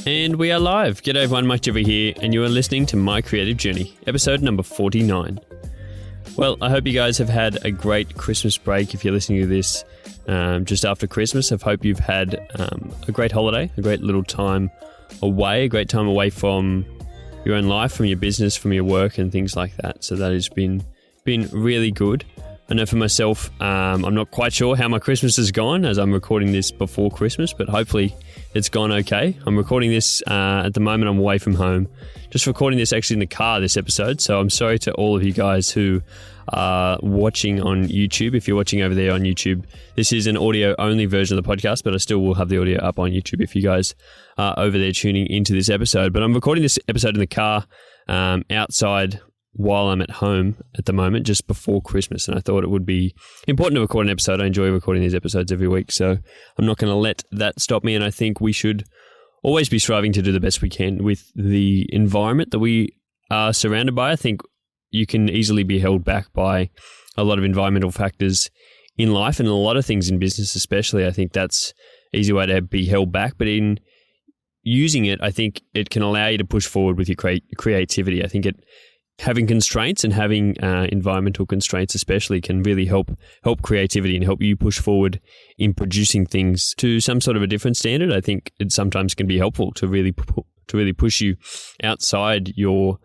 And we are live. G'day everyone, Mike over here, and you are listening to My Creative Journey, episode number 49. Well, I hope you guys have had a great Christmas break if you're listening to this just after Christmas. I hope you've had a great holiday, a great little time away, a great time away from your own life, from your business, from your work and things like that. So that has been really good. I know for myself, I'm not quite sure how my Christmas has gone as I'm recording this before Christmas, but hopefully it's gone okay. I'm recording this at the moment. I'm away from home. Just recording this actually in the car, this episode. So I'm sorry to all of you guys who are watching on YouTube. If you're watching over there on YouTube, this is an audio only version of the podcast, but I still will have the audio up on YouTube if you guys are over there tuning into this episode. But I'm recording this episode in the car outside while I'm at home at the moment, just before Christmas. And I thought it would be important to record an episode. I enjoy recording these episodes every week, so I'm not going to let that stop me. And I think we should always be striving to do the best we can with the environment that we are surrounded by. I think you can easily be held back by a lot of environmental factors in life and a lot of things in business especially. I think that's an easy way to be held back. But in using it, I think it can allow you to push forward with your creativity. I think having constraints and having environmental constraints especially can really help creativity and help you push forward in producing things to some sort of a different standard. I think it sometimes can be helpful to really push you outside your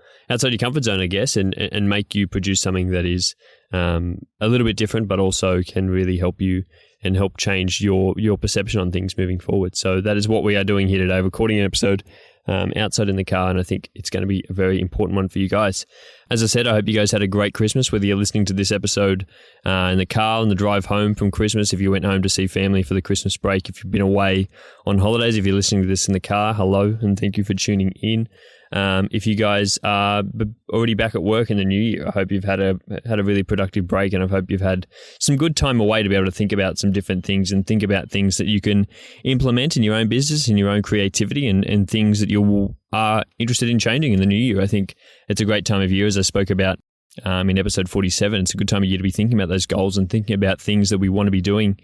comfort zone, I guess, and make you produce something that is a little bit different, but also can really help you and help change your perception on things moving forward. So that is what we are doing here today, recording an episode outside in the car, and I think it's going to be a very important one for you guys. As I said, I hope you guys had a great Christmas, whether you're listening to this episode in the car on the drive home from Christmas, if you went home to see family for the Christmas break, if you've been away on holidays, if you're listening to this in the car, hello, and thank you for tuning in. If you guys are already back at work in the new year, I hope you've had a really productive break, and I hope you've had some good time away to be able to think about some different things and think about things that you can implement in your own business, in your own creativity, and things that you are interested in changing in the new year. I think it's a great time of year, as I spoke about in episode 47. It's a good time of year to be thinking about those goals and thinking about things that we want to be doing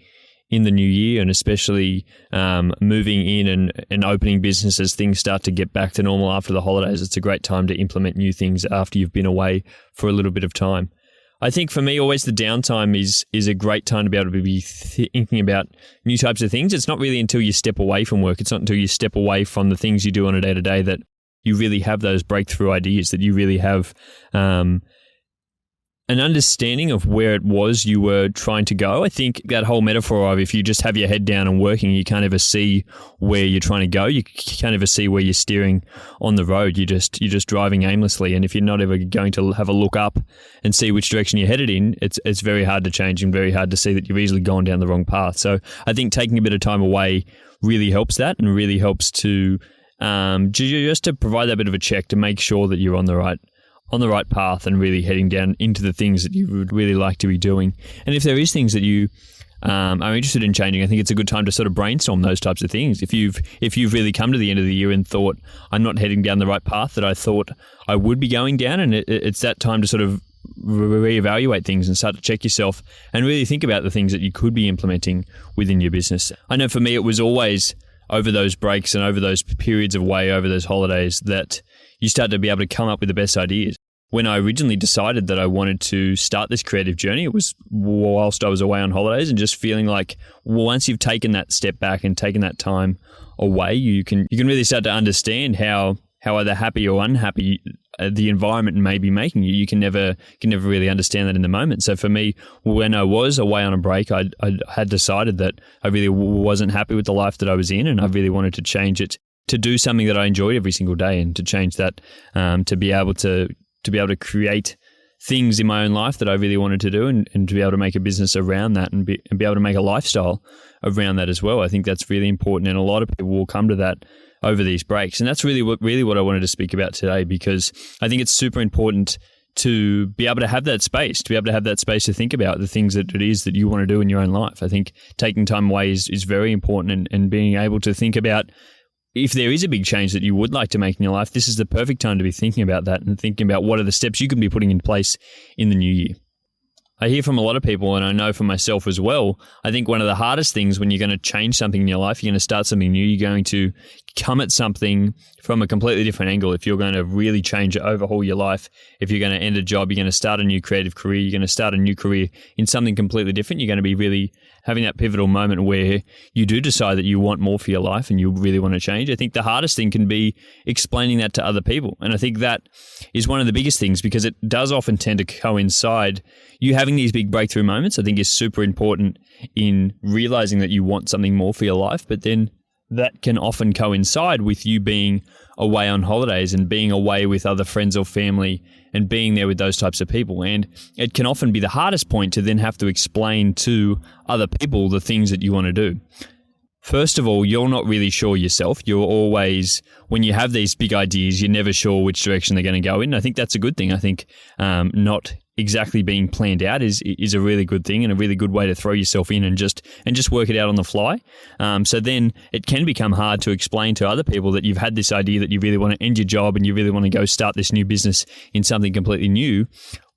in the new year, and especially moving in and opening business as things start to get back to normal after the holidays. It's a great time to implement new things after you've been away for a little bit of time. I think for me, always the downtime is a great time to be able to be thinking about new types of things. It's not really until you step away from work. It's not until you step away from the things you do on a day-to-day that you really have those breakthrough ideas, that you really have an understanding of where it was you were trying to go. I think that whole metaphor of if you just have your head down and working, you can't ever see where you're trying to go. You can't ever see where you're steering on the road. You're just driving aimlessly. And if you're not ever going to have a look up and see which direction you're headed in, it's very hard to change and very hard to see that you've easily gone down the wrong path. So I think taking a bit of time away really helps that, and really helps to just to provide that bit of a check to make sure that you're on the right path and really heading down into the things that you would really like to be doing. And if there is things that you are interested in changing, I think it's a good time to sort of brainstorm those types of things. If you've really come to the end of the year and thought, I'm not heading down the right path that I thought I would be going down, and it's that time to sort of reevaluate things and start to check yourself and really think about the things that you could be implementing within your business. I know for me, it was always over those breaks and over those periods of away, over those holidays, that you start to be able to come up with the best ideas. When I originally decided that I wanted to start this creative journey, it was whilst I was away on holidays, and just feeling like once you've taken that step back and taken that time away, you can really start to understand how either happy or unhappy the environment may be making you. You can never really understand that in the moment. So for me, when I was away on a break, I had decided that I really wasn't happy with the life that I was in, and I really wanted to change it to do something that I enjoyed every single day, and to change that to be able to create things in my own life that I really wanted to do, and to be able to make a business around that, and be able to make a lifestyle around that as well. I think that's really important, and a lot of people will come to that over these breaks. And that's really what I wanted to speak about today, because I think it's super important to be able to have that space, to think about the things that it is that you want to do in your own life. I think taking time away is very important, and being able to think about if there is a big change that you would like to make in your life, this is the perfect time to be thinking about that and thinking about what are the steps you can be putting in place in the new year. I hear from a lot of people, and I know for myself as well, I think one of the hardest things when you're going to change something in your life, you're going to start something new, you're going to come at something from a completely different angle. If you're going to really change, overhaul your life, if you're going to end a job, you're going to start a new creative career, you're going to start a new career in something completely different, you're going to be really having that pivotal moment where you do decide that you want more for your life and you really want to change. I think the hardest thing can be explaining that to other people. And I think that is one of the biggest things, because it does often tend to coincide. You having these big breakthrough moments, I think, is super important in realizing that you want something more for your life, but then that can often coincide with you being away on holidays and being away with other friends or family and being there with those types of people. And it can often be the hardest point to then have to explain to other people the things that you want to do. First of all, you're not really sure yourself. You're always, when you have these big ideas, you're never sure which direction they're going to go in. I think that's a good thing. I think not exactly being planned out is a really good thing and a really good way to throw yourself in and just work it out on the fly. So then it can become hard to explain to other people that you've had this idea that you really want to end your job and you really want to go start this new business in something completely new.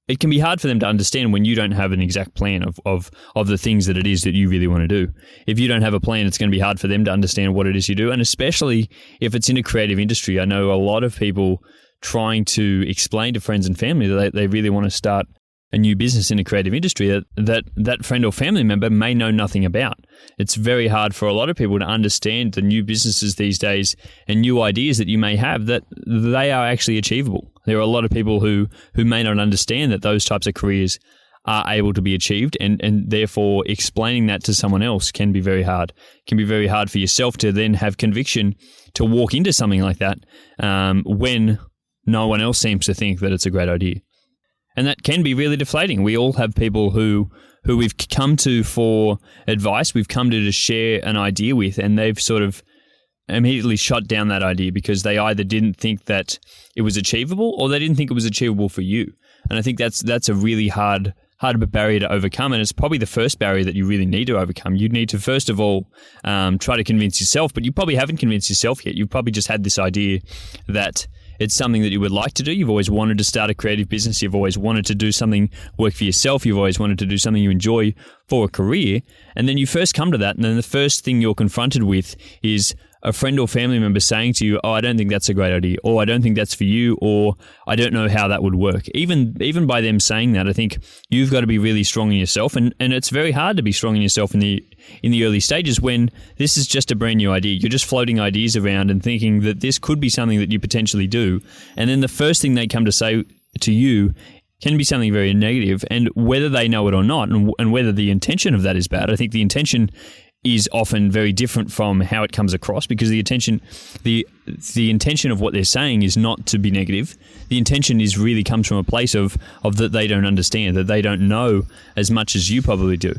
It can be hard for them to understand when you don't have an exact plan of the things that it is that you really want to do. If you don't have a plan, it's going to be hard for them to understand what it is you do. And especially if it's in a creative industry, I know a lot of people trying to explain to friends and family that they really want to start a new business in a creative industry that friend or family member may know nothing about. It's very hard for a lot of people to understand the new businesses these days and new ideas that you may have, that they are actually achievable. There are a lot of people who may not understand that those types of careers are able to be achieved, and therefore explaining that to someone else can be very hard. It can be very hard for yourself to then have conviction to walk into something like that when no one else seems to think that it's a great idea. And that can be really deflating. We all have people who we've come to for advice, we've come to just share an idea with, and they've sort of immediately shut down that idea because they either didn't think that it was achievable or they didn't think it was achievable for you. And I think that's a really hard barrier to overcome, and it's probably the first barrier that you really need to overcome. You need to, first of all, try to convince yourself, but you probably haven't convinced yourself yet. You've probably just had this idea that it's something that you would like to do. You've always wanted to start a creative business. You've always wanted to do something, work for yourself. You've always wanted to do something you enjoy for a career. And then you first come to that, and then the first thing you're confronted with is a friend or family member saying to you, "Oh, I don't think that's a great idea," or "I don't think that's for you," or "I don't know how that would work." Even by them saying that, I think you've got to be really strong in yourself, and it's very hard to be strong in yourself in the early stages when this is just a brand new idea. You're just floating ideas around and thinking that this could be something that you potentially do, and then the first thing they come to say to you can be something very negative, and whether they know it or not, and whether the intention of that is bad, I think the intention is often very different from how it comes across, because the intention of what they're saying is not to be negative. The intention is really comes from a place of that they don't understand, that they don't know as much as you probably do.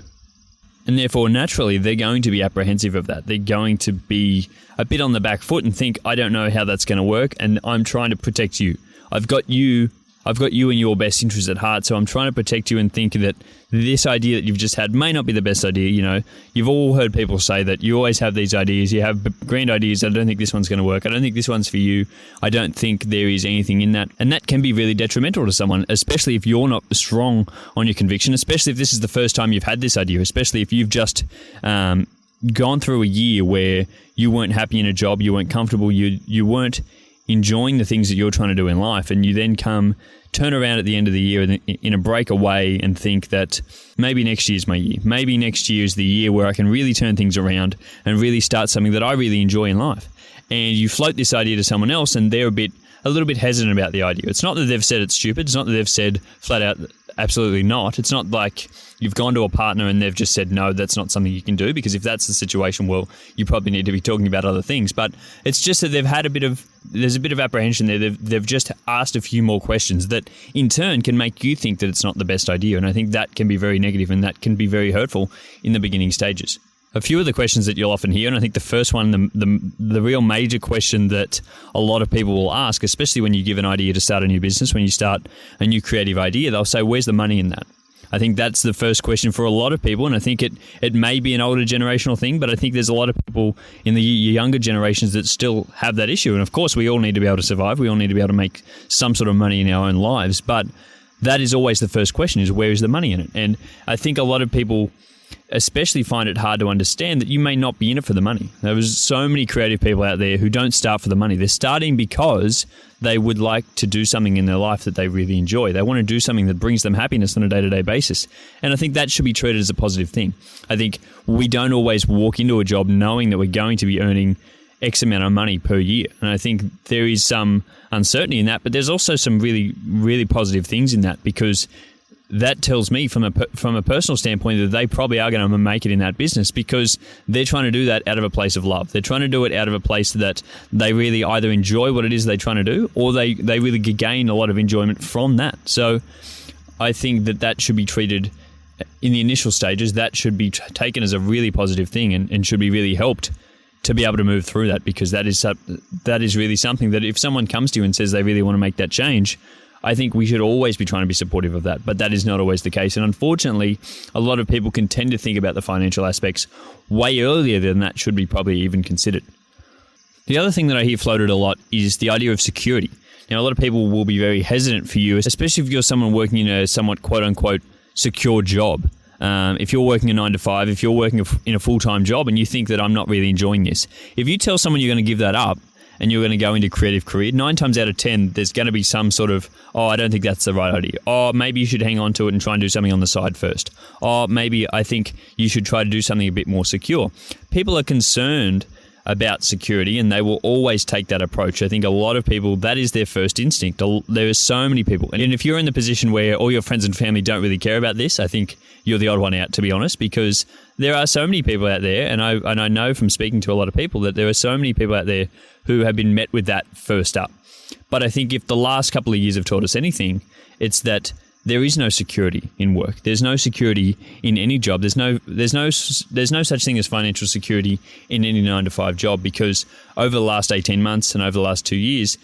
And therefore, naturally, they're going to be apprehensive of that. They're going to be a bit on the back foot and think, "I don't know how that's going to work, and I'm trying to protect you. I've got you and your best interest at heart, so I'm trying to protect you," and think that this idea that you've just had may not be the best idea. You know, you've all heard people say that you always have these ideas, you have grand ideas. "I don't think this one's going to work. I don't think this one's for you. I don't think there is anything in that." And that can be really detrimental to someone, especially if you're not strong on your conviction, especially if this is the first time you've had this idea, especially if you've just gone through a year where you weren't happy in a job, you weren't comfortable, you weren't enjoying the things that you're trying to do in life, and you then turn around at the end of the year in a breakaway and think that maybe next year's my year. Maybe next year is the year where I can really turn things around and really start something that I really enjoy in life. And you float this idea to someone else, and they're a little bit hesitant about the idea. It's not that they've said it's stupid. It's not that they've said flat out, absolutely not. It's not like you've gone to a partner and they've just said, "No, that's not something you can do," because if that's the situation, well, you probably need to be talking about other things. But it's just that there's a bit of apprehension there. They've just asked a few more questions that in turn can make you think that it's not the best idea. And I think that can be very negative, and that can be very hurtful in the beginning stages. A few of the questions that you'll often hear, and I think the first one, the real major question that a lot of people will ask, especially when you give an idea to start a new business, when you start a new creative idea, they'll say, "Where's the money in that?" I think that's the first question for a lot of people, and I think it may be an older generational thing, but I think there's a lot of people in the younger generations that still have that issue. And of course, we all need to be able to survive. We all need to be able to make some sort of money in our own lives, but that is always the first question, is where is the money in it? And I think a lot of people especially find it hard to understand that you may not be in it for the money. There's so many creative people out there who don't start for the money. They're starting because they would like to do something in their life that they really enjoy. They want to do something that brings them happiness on a day-to-day basis. And I think that should be treated as a positive thing. I think we don't always walk into a job knowing that we're going to be earning X amount of money per year. And I think there is some uncertainty in that, but there's also some really, really positive things in that, because that tells me from a personal standpoint that they probably are going to make it in that business, because they're trying to do that out of a place of love. They're trying to do it out of a place that they really either enjoy what it is they're trying to do, or they really gain a lot of enjoyment from that. So I think that should be treated in the initial stages. That should be taken as a really positive thing, and should be really helped to be able to move through that, because that is really something that if someone comes to you and says they really want to make that change, I think we should always be trying to be supportive of that, but that is not always the case. And unfortunately, a lot of people can tend to think about the financial aspects way earlier than that should be probably even considered. The other thing that I hear floated a lot is the idea of security. Now, a lot of people will be very hesitant for you, especially if you're someone working in a somewhat quote-unquote secure job. If you're working a 9 to 5, if you're working in a full-time job and you think that I'm not really enjoying this, if you tell someone you're going to give that up, and you're going to go into creative career, 9 times out of 10, there's going to be some sort of, I don't think that's the right idea. Maybe you should hang on to it and try and do something on the side first. Maybe I think you should try to do something a bit more secure. People are concerned about security, and they will always take that approach. I think a lot of people, that is their first instinct. There are so many people. And if you're in the position where all your friends and family don't really care about this, I think you're the odd one out, to be honest, because there are so many people out there, and I know from speaking to a lot of people that there are so many people out there who have been met with that first up. But I think if the last couple of years have taught us anything, it's that there is no security in work. There's no security in any job. There's no such thing as financial security in any 9 to 5 job, because over the last 18 months and over the last 2 years,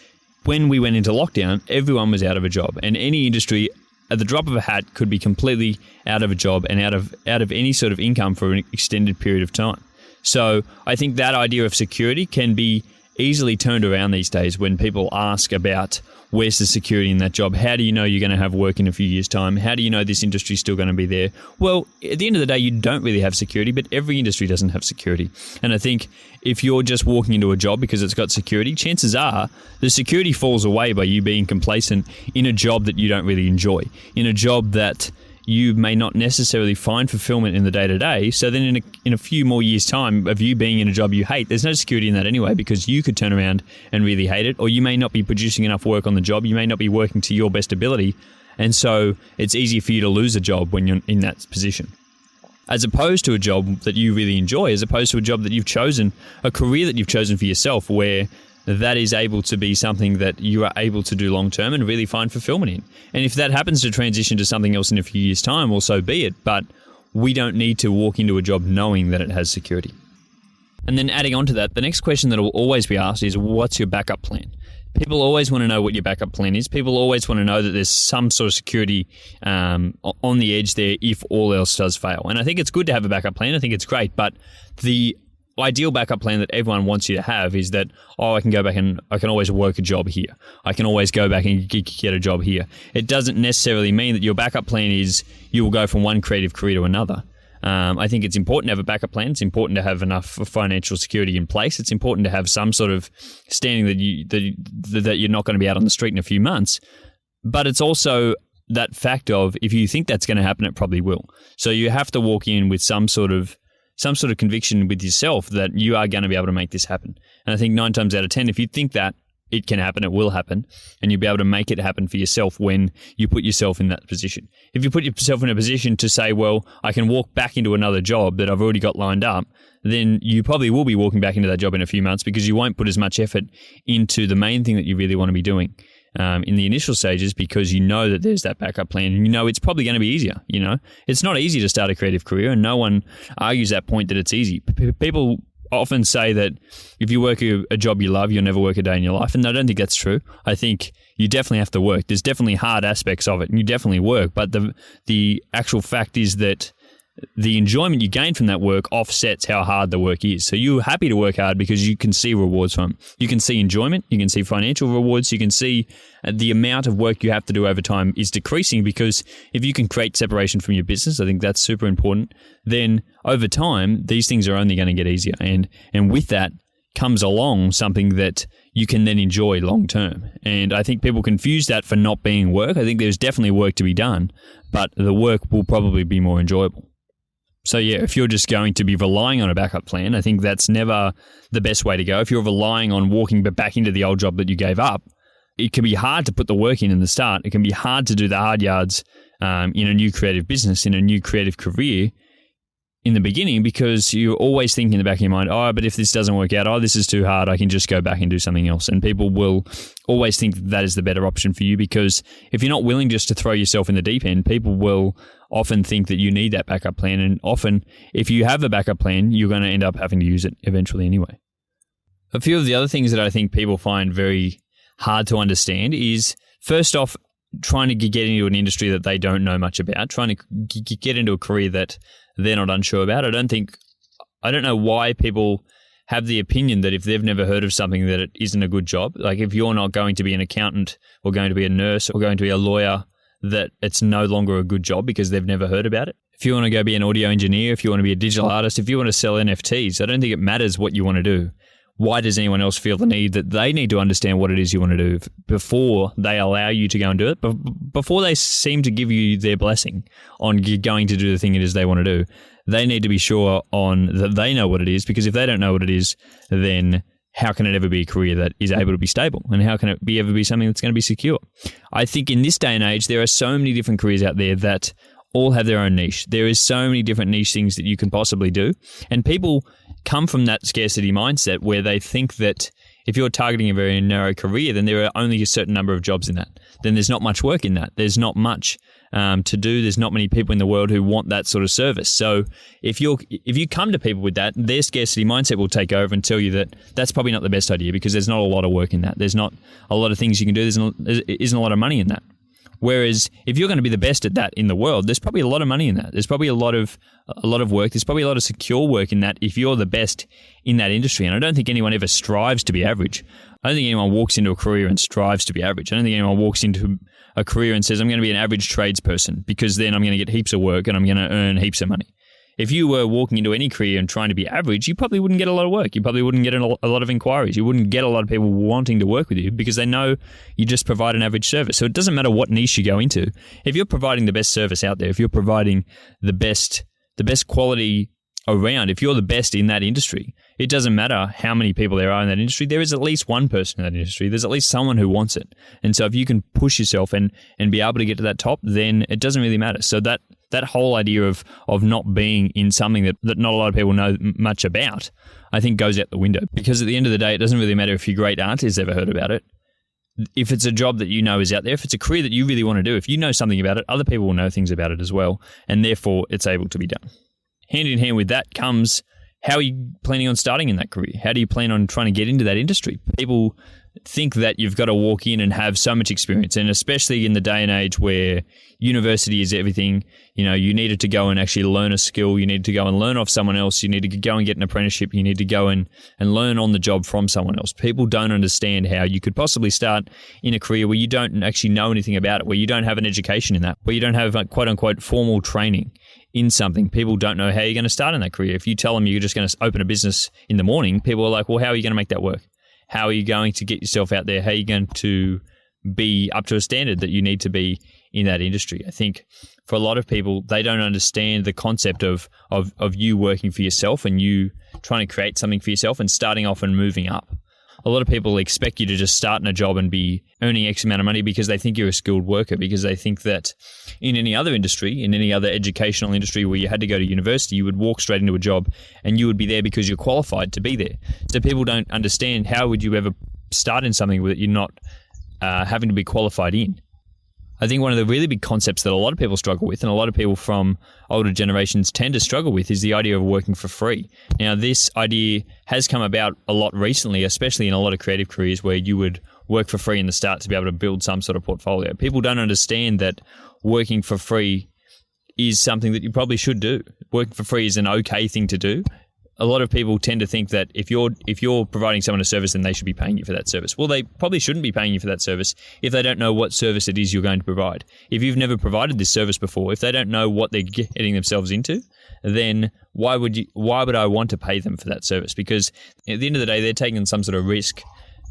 when we went into lockdown, everyone was out of a job, and any industry at the drop of a hat could be completely out of a job and out of any sort of income for an extended period of time. So I think that idea of security can be easily turned around these days when people ask about where's the security in that job? How do you know you're going to have work in a few years' time? How do you know this industry is still going to be there? Well, at the end of the day, you don't really have security, but every industry doesn't have security. And I think if you're just walking into a job because it's got security, chances are the security falls away by you being complacent in a job that you don't really enjoy, in a job that you may not necessarily find fulfillment in the day-to-day. So then in a few more years' time of you being in a job you hate, there's no security in that anyway, because you could turn around and really hate it, or you may not be producing enough work on the job. You may not be working to your best ability. And so it's easy for you to lose a job when you're in that position, as opposed to a job that you really enjoy, as opposed to a job that you've chosen, a career that you've chosen for yourself, where that is able to be something that you are able to do long term and really find fulfillment in. And if that happens to transition to something else in a few years' time, well, so be it. But we don't need to walk into a job knowing that it has security. And then adding on to that, the next question that will always be asked is, what's your backup plan? People always want to know what your backup plan is. People always want to know that there's some sort of security on the edge there if all else does fail. And I think it's good to have a backup plan. I think it's great. But the ideal backup plan that everyone wants you to have is that, I can go back and I can always work a job here. I can always go back and get a job here. It doesn't necessarily mean that your backup plan is you will go from one creative career to another. I think it's important to have a backup plan. It's important to have enough financial security in place. It's important to have some sort of standing that you're not going to be out on the street in a few months. But it's also that fact of, if you think that's going to happen, it probably will. So you have to walk in with some sort of conviction with yourself that you are going to be able to make this happen. And I think 9 times out of 10, if you think that it can happen, it will happen, and you'll be able to make it happen for yourself when you put yourself in that position. If you put yourself in a position to say, well, I can walk back into another job that I've already got lined up, then you probably will be walking back into that job in a few months, because you won't put as much effort into the main thing that you really want to be doing in the initial stages, because you know that there's that backup plan, and you know it's probably going to be easier. You know, it's not easy to start a creative career, and no one argues that point that it's easy. People often say that if you work a job you love, you'll never work a day in your life, and I don't think that's true. I think you definitely have to work. There's definitely hard aspects of it, and you definitely work, but the actual fact is that the enjoyment you gain from that work offsets how hard the work is. So you're happy to work hard because you can see rewards from it. You can see enjoyment, you can see financial rewards, you can see the amount of work you have to do over time is decreasing, because if you can create separation from your business, I think that's super important, then over time, these things are only going to get easier. And with that comes along something that you can then enjoy long term. And I think people confuse that for not being work. I think there's definitely work to be done, but the work will probably be more enjoyable. So yeah, if you're just going to be relying on a backup plan, I think that's never the best way to go. If you're relying on walking back into the old job that you gave up, it can be hard to put the work in the start. It can be hard to do the hard yards in a new creative business, in a new creative career in the beginning, because you're always thinking in the back of your mind, oh, but if this doesn't work out, this is too hard, I can just go back and do something else. And people will always think that is the better option for you, because if you're not willing just to throw yourself in the deep end, people will often think that you need that backup plan. And often, if you have a backup plan, you're going to end up having to use it eventually anyway. A few of the other things that I think people find very hard to understand is, first off, trying to get into an industry that they don't know much about, trying to get into a career that they're not unsure about. I don't know why people have the opinion that if they've never heard of something that it isn't a good job. Like if you're not going to be an accountant or going to be a nurse or going to be a lawyer, that it's no longer a good job because they've never heard about it. If you want to go be an audio engineer, if you want to be a digital artist, if you want to sell NFTs, I don't think it matters what you want to do. Why does anyone else feel the need that they need to understand what it is you want to do before they allow you to go and do it? But before they seem to give you their blessing on going to do the thing it is they want to do, they need to be sure on that they know what it is, because if they don't know what it is, then how can it ever be a career that is able to be stable? And how can it ever be something that's going to be secure? I think in this day and age, there are so many different careers out there that all have their own niche. There is so many different niche things that you can possibly do. And people come from that scarcity mindset where they think that if you're targeting a very narrow career, then there are only a certain number of jobs in that. Then there's not much work in that. There's not much to do. There's not many people in the world who want that sort of service. So if you come to people with that, their scarcity mindset will take over and tell you that that's probably not the best idea, because there's not a lot of work in that. There's not a lot of things you can do. There isn't a lot of money in that. Whereas if you're going to be the best at that in the world, there's probably a lot of money in that. There's probably a lot of work. There's probably a lot of secure work in that if you're the best in that industry. And I don't think anyone ever strives to be average. I don't think anyone walks into a career and strives to be average. I don't think anyone walks into a career and says, I'm going to be an average tradesperson because then I'm going to get heaps of work and I'm going to earn heaps of money. If you were walking into any career and trying to be average, you probably wouldn't get a lot of work. You probably wouldn't get a lot of inquiries. You wouldn't get a lot of people wanting to work with you because they know you just provide an average service. So it doesn't matter what niche you go into. If you're providing the best service out there, if you're providing the best quality around, if you're the best in that industry, it doesn't matter how many people there are in that industry. There is at least one person in that industry. There's at least someone who wants it. And so if you can push yourself and be able to get to that top, then it doesn't really matter. So that whole idea of not being in something that not a lot of people know much about, I think goes out the window. Because at the end of the day, it doesn't really matter if your great aunt has ever heard about it. If it's a job that you know is out there, if it's a career that you really want to do, if you know something about it, other people will know things about it as well. And therefore, it's able to be done. Hand in hand with that comes, how are you planning on starting in that career? How do you plan on trying to get into that industry? People think that you've got to walk in and have so much experience, and especially in the day and age where university is everything, you needed to go and actually learn a skill, you need to go and learn off someone else, you need to go and get an apprenticeship, you need to go and learn on the job from someone else. People don't understand how you could possibly start in a career where you don't actually know anything about it, where you don't have an education in that, where you don't have quote unquote formal training in something. People don't know how you're going to start in that career. If you tell them you're just going to open a business in the morning, people are like, well, how are you going to make that work? How are you going to get yourself out there? How are you going to be up to a standard that you need to be in that industry? I think for a lot of people, they don't understand the concept of you working for yourself and you trying to create something for yourself and starting off and moving up. A lot of people expect you to just start in a job and be earning X amount of money because they think you're a skilled worker, because they think that in any other industry, in any other educational industry where you had to go to university, you would walk straight into a job and you would be there because you're qualified to be there. So people don't understand, how would you ever start in something that you're not having to be qualified in? I think one of the really big concepts that a lot of people struggle with, and a lot of people from older generations tend to struggle with, is the idea of working for free. Now, this idea has come about a lot recently, especially in a lot of creative careers where you would work for free in the start to be able to build some sort of portfolio. People don't understand that working for free is something that you probably should do. Working for free is an okay thing to do. A lot of people tend to think that if you're providing someone a service, then they should be paying you for that service. Well, they probably shouldn't be paying you for that service if they don't know what service it is you're going to provide. If you've never provided this service before, if they don't know what they're getting themselves into, then why would I want to pay them for that service? Because at the end of the day, they're taking some sort of risk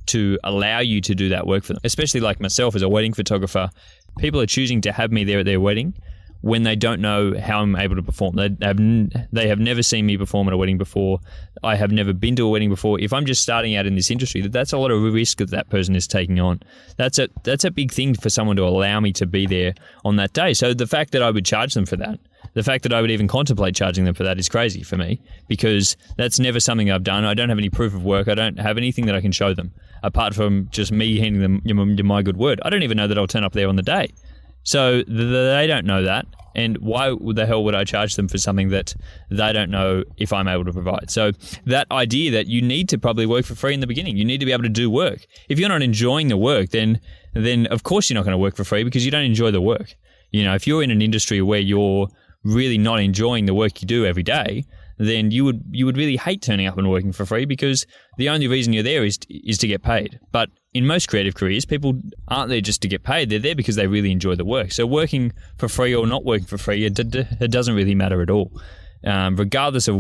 to allow you to do that work for them. Especially like myself as a wedding photographer, people are choosing to have me there at their wedding when they don't know how I'm able to perform. They have never seen me perform at a wedding before. I have never been to a wedding before. If I'm just starting out in this industry, that's a lot of risk that person is taking on. That's a big thing for someone to allow me to be there on that day. So the fact that I would charge them for that, the fact that I would even contemplate charging them for that is crazy for me, because that's never something I've done. I don't have any proof of work. I don't have anything that I can show them apart from just me handing them my good word. I don't even know that I'll turn up there on the day. So they don't know that, and why the hell would I charge them for something that they don't know if I'm able to provide? So that idea that you need to probably work for free in the beginning, you need to be able to do work. If you're not enjoying the work, then of course you're not going to work for free because you don't enjoy the work. You know, if you're in an industry where you're really not enjoying the work you do every day, then you would really hate turning up and working for free, because the only reason you're there is to get paid. But in most creative careers, people aren't there just to get paid. They're there because they really enjoy the work. So working for free or not working for free, it doesn't really matter at all. Regardless of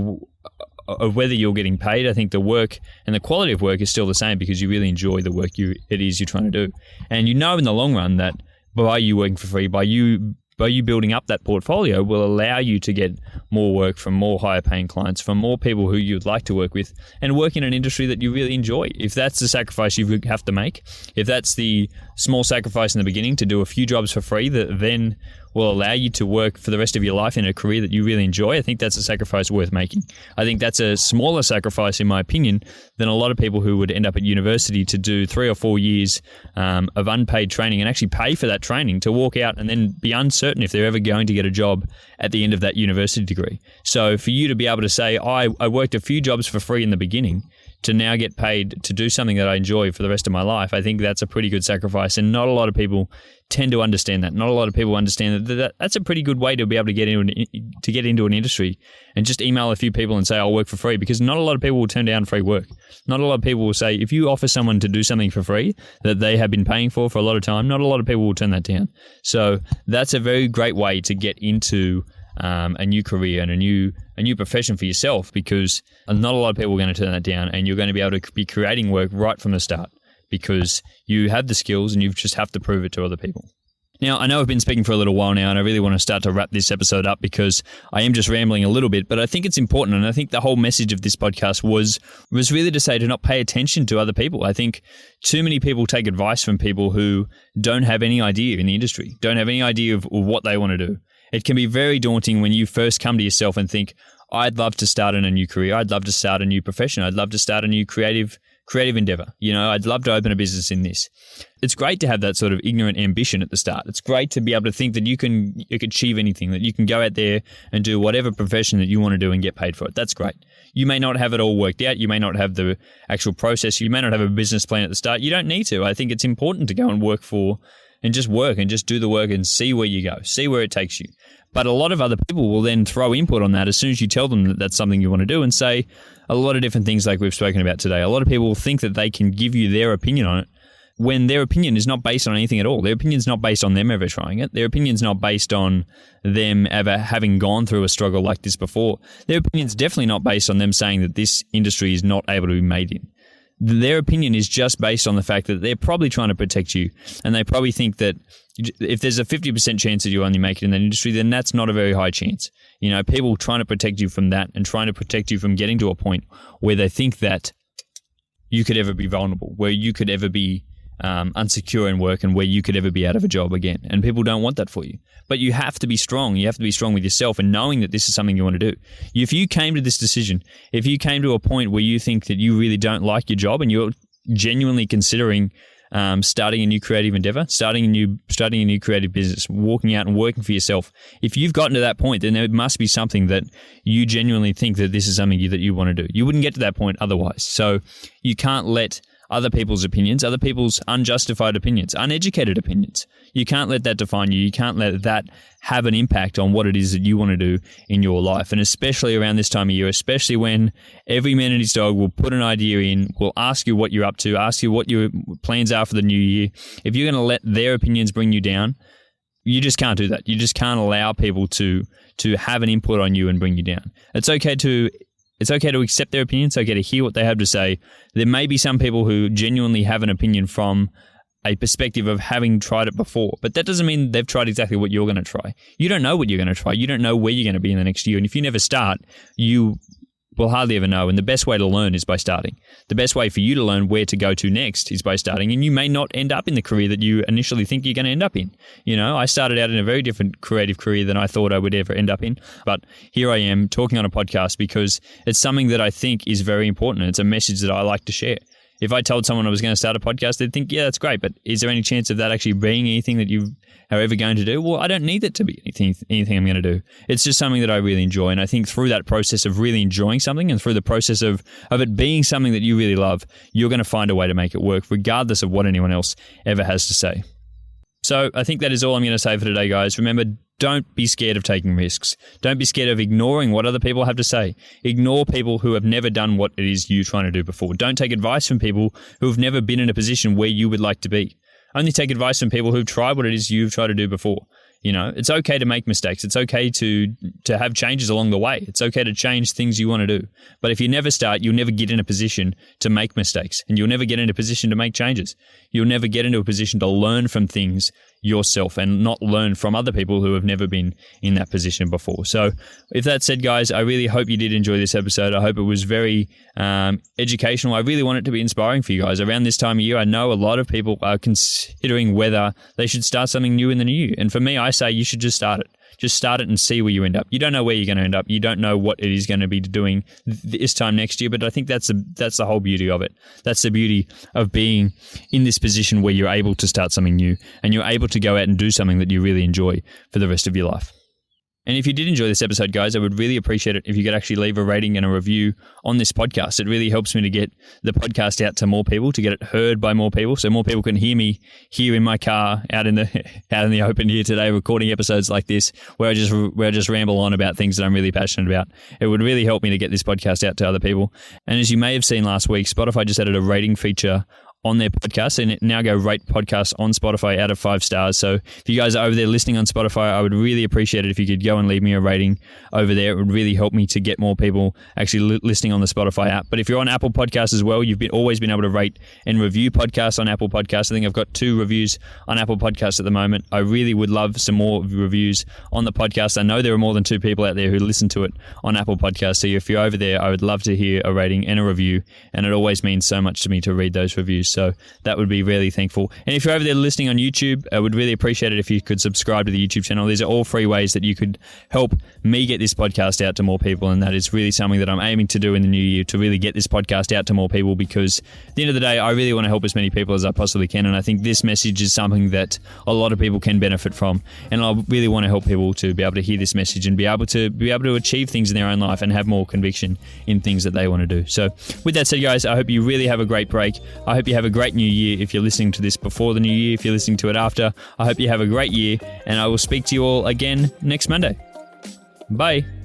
whether you're getting paid, I think the work and the quality of work is still the same because you really enjoy the work it is you're trying to do. And you know in the long run that by you working for free, by you building up that portfolio will allow you to get more work from more higher paying clients, from more people who you'd like to work with, and work in an industry that you really enjoy. If that's the sacrifice you have to make, if that's the small sacrifice in the beginning to do a few jobs for free that then will allow you to work for the rest of your life in a career that you really enjoy, I think that's a sacrifice worth making. I think that's a smaller sacrifice, in my opinion, than a lot of people who would end up at university to do 3 or 4 years of unpaid training and actually pay for that training to walk out and then be uncertain if they're ever going to get a job at the end of that university degree. So for you to be able to say, I worked a few jobs for free in the beginning to now get paid to do something that I enjoy for the rest of my life, I think that's a pretty good sacrifice. And not a lot of people tend to understand that. Not a lot of people understand that that's a pretty good way to be able to get into an industry and just email a few people and say, I'll work for free, because not a lot of people will turn down free work. Not a lot of people will say, if you offer someone to do something for free that they have been paying for a lot of time, not a lot of people will turn that down. So that's a very great way to get into a new career and a new profession for yourself, because not a lot of people are going to turn that down, and you're going to be able to be creating work right from the start because you have the skills and you just have to prove it to other people. Now, I know I've been speaking for a little while now, and I really want to start to wrap this episode up because I am just rambling a little bit, but I think it's important, and I think the whole message of this podcast was really to say to not pay attention to other people. I think too many people take advice from people who don't have any idea in the industry, don't have any idea of what they want to do. It can be very daunting when you first come to yourself and think, I'd love to start in a new career. I'd love to start a new profession. I'd love to start a new creative endeavor. You know, I'd love to open a business in this. It's great to have that sort of ignorant ambition at the start. It's great to be able to think that you can achieve anything, that you can go out there and do whatever profession that you want to do and get paid for it. That's great. You may not have it all worked out. You may not have the actual process. You may not have a business plan at the start. You don't need to. I think it's important to go and work and just do the work and see where you go, see where it takes you. But a lot of other people will then throw input on that as soon as you tell them that that's something you want to do, and say a lot of different things like we've spoken about today. A lot of people will think that they can give you their opinion on it when their opinion is not based on anything at all. Their opinion is not based on them ever trying it. Their opinion is not based on them ever having gone through a struggle like this before. Their opinion is definitely not based on them saying that this industry is not able to be made in. Their opinion is just based on the fact that they're probably trying to protect you, and they probably think that if there's a 50% chance that you only make it in that industry, then that's not a very high chance. You know, people trying to protect you from that and trying to protect you from getting to a point where they think that you could ever be vulnerable, where you could ever be unsecure in work, and where you could ever be out of a job again. And people don't want that for you. But you have to be strong. You have to be strong with yourself and knowing that this is something you want to do. If you came to this decision, if you came to a point where you think that you really don't like your job and you're genuinely considering starting a new creative endeavor, starting a new creative business, walking out and working for yourself, if you've gotten to that point, then there must be something that you genuinely think that this is something that you want to do. You wouldn't get to that point otherwise. So you can't let other people's opinions, other people's unjustified opinions, uneducated opinions. You can't let that define you. You can't let that have an impact on what it is that you want to do in your life. And especially around this time of year, especially when every man and his dog will put an idea in, will ask you what you're up to, ask you what your plans are for the new year. If you're going to let their opinions bring you down, you just can't do that. You just can't allow people to have an input on you and bring you down. It's okay to accept their opinion. It's okay to hear what they have to say. There may be some people who genuinely have an opinion from a perspective of having tried it before, but that doesn't mean they've tried exactly what you're going to try. You don't know what you're going to try. You don't know where you're going to be in the next year. And if you never start, you will hardly ever know. And the best way to learn is by starting. The best way for you to learn where to go to next is by starting. And you may not end up in the career that you initially think you're going to end up in. You know, I started out in a very different creative career than I thought I would ever end up in. But here I am talking on a podcast because it's something that I think is very important. It's a message that I like to share. If I told someone I was going to start a podcast, they'd think, yeah, that's great, but is there any chance of that actually being anything that you are ever going to do? Well, I don't need it to be anything I'm going to do. It's just something that I really enjoy. And I think through that process of really enjoying something and through the process of it being something that you really love, you're going to find a way to make it work, regardless of what anyone else ever has to say. So I think that is all I'm going to say for today, guys. Remember, don't be scared of taking risks. Don't be scared of ignoring what other people have to say. Ignore people who have never done what it is you're trying to do before. Don't take advice from people who have never been in a position where you would like to be. Only take advice from people who've tried what it is you've tried to do before. You know, it's okay to make mistakes. It's okay to have changes along the way. It's okay to change things you want to do. But if you never start, you'll never get in a position to make mistakes, and you'll never get in a position to make changes. You'll never get into a position to learn from things yourself and not learn from other people who have never been in that position before. So with that said, guys, I really hope you did enjoy this episode. I hope it was very educational. I really want it to be inspiring for you guys. Around this time of year, I know a lot of people are considering whether they should start something new in the new year. And for me, I say you should just start it. Just start it and see where you end up. You don't know where you're going to end up. You don't know what it is going to be doing this time next year, but I think that's the whole beauty of it. That's the beauty of being in this position where you're able to start something new and you're able to go out and do something that you really enjoy for the rest of your life. And if you did enjoy this episode, guys, I would really appreciate it if you could actually leave a rating and a review on this podcast. It really helps me to get the podcast out to more people, to get it heard by more people, so more people can hear me here in my car out in the open here today, recording episodes like this, where I just ramble on about things that I'm really passionate about. It would really help me to get this podcast out to other people. And as you may have seen last week, Spotify just added a rating feature on their podcast, and now go rate podcasts on Spotify out of 5 stars. So if you guys are over there listening on Spotify, I would really appreciate it if you could go and leave me a rating over there. It would really help me to get more people actually listening on the Spotify app. But if you're on Apple Podcasts as well, you've always been able to rate and review podcasts on Apple Podcasts. I think I've got 2 reviews on Apple Podcasts at the moment. I really would love some more reviews on the podcast. I know there are more than 2 people out there who listen to it on Apple Podcasts. So if you're over there, I would love to hear a rating and a review, and it always means so much to me to read those reviews. So that would be really thankful. And if you're over there listening on YouTube, I would really appreciate it if you could subscribe to the YouTube channel. These are all free ways that you could help me get this podcast out to more people. And that is really something that I'm aiming to do in the new year, to really get this podcast out to more people, because at the end of the day, I really want to help as many people as I possibly can. And I think this message is something that a lot of people can benefit from. And I really want to help people to be able to hear this message and be able to achieve things in their own life and have more conviction in things that they want to do. So with that said, guys, I hope you really have a great break. I hope you have a great new year. If you're listening to this before the new year, if you're listening to it after, I hope you have a great year, and I will speak to you all again next Monday. Bye.